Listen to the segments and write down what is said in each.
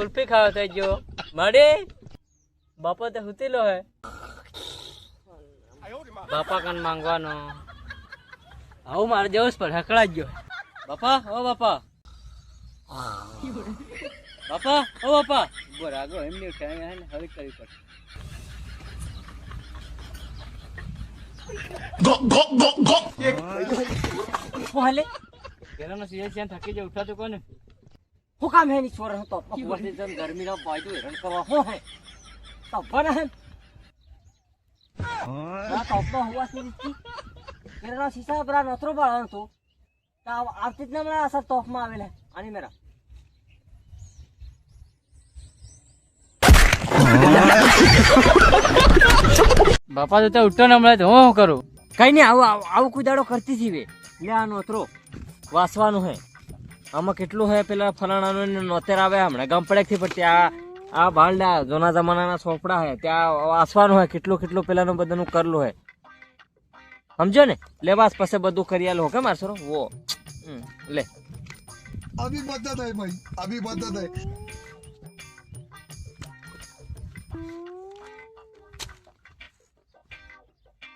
कुल्फी खाओ थे जो मरे बापा तो हुती लो है बापा कन मांगवानो आओ मार जोश पर हकड़ा जो बापा ओ बापा बापा ओ बापा बरागो एमनी उठाया है हरी करी पर गो गो गो गो पहले केरा ना सीए सियान थके जो उठा तो कौन हो काम है नहीं छोड़ रहा तो वर्षे जन गर्मी ना बाई तो हेरन करवा हो है तो बना है ना तो हुआ सी केरा शीशा बरा नतरो बड़ा तो आप कितना बड़ा असर तोफ में आवेल है आनी मेरा बापा तो उठो ना મળે તો હું કરું કઈ નહીં આવું કોઈ દાડો કરતી હતી વે લે આ નોતરો વાસવાનું હે આમાં કેટલું હે પેલા ફલાણાનું નોતેર આવે હમણાં ગમપડેક થી પણ ત્યાં આ ભાંડા જૂના જમાનાના સોપડા હે ત્યાં વાસવાનું હે કેટલું પેલાનું બધાનું કરલું હે સમજો ને લેવાસ પાસે બધું કરી આલો કે મારસો વો લે अभी मदद है भाई अभी मदद है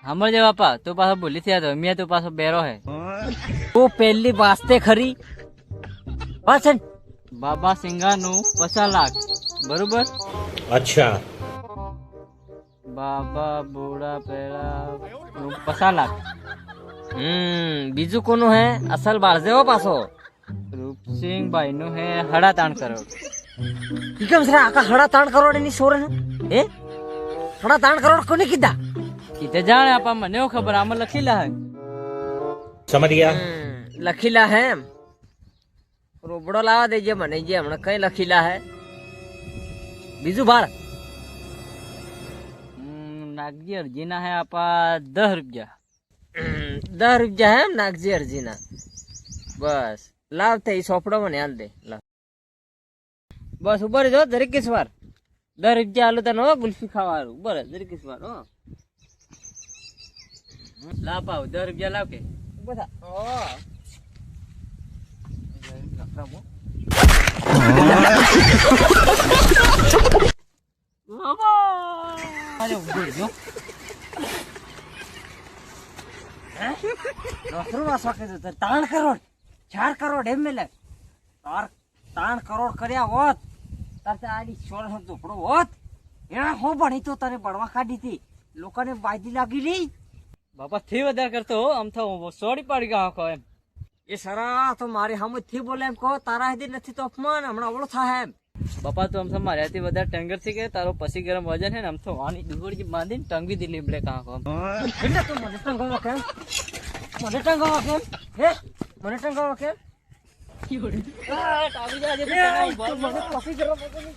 हमर जे बापा तो पास बोली थी तो मिया तो पास बेरो है તો પહેલી વાસ્તે ખરી વાસન બાબા સિંગાનું 50 લાખ બરોબર अच्छा બાબા બુડા પેલા 50 લાખ બીજું કોનું હે અસલ બાળ જેવો પાછો રૂપસિંહ ભાઈ નું હે 3.5 કરોડ કેમ સર આકા 3.5 કરોડ ની સોર હે 3.5 કરોડ કોને કીધા કીધે જાણે આપા મને એવું ખબર આમાં લખેલા હે समझ गया લખીલા હે એમ રોબડો લાવા દેજે મને જે હમણાં કઈ લખીલા હે બીજું ભાળ નાગજી અરજીના હે આપા 10 રૂપિયા 10 રૂપિયા હે એમ નાગજી અરજીના બસ લાવ તે સોપડો મને હાલ દે લાવ બસ ઉભર જો દરેક કેસવાર 10 રૂપિયા હાલો તને હો ગુલ્ફી ખાવાનું ઉભર દરેક કેસવાર હો લાવ પાવ 10 રૂપિયા લાવ કે બધા અરે ઉભર જો નોતરું ના શકે તો 3 કરોડ 4 કરોડ એમ મેલે 3 કરોડ કર્યા હોત તારે આડી 16 ઝોપડો હોત એના હો ભણી તો તારે બળવા કાઢી હતી લોકોને બાજી લાગી રહી બાપા થી વધારે કરતો આમ તો સોડી પાડી ગયો આખો એમ એ સરા તો મારી સામે થી બોલે એમ કહો તારા હેદી નથી તો અપમાન હમણાં અવળો થાય એમ બાપા તો આમ તો મારાથી વધારે ટેંગર થી કે તારો પછી ગરમ વજન હે ને આમ તો વાની ડુગડી બાંધીને ટંગી દીલી બ્લેક આખો એટલે તું મને ટંગાવા કેમ મને ટંગાવા કેમ હે મને ટંગાવા કેમ ટાવી જાજે મને પછી ગરમ વજન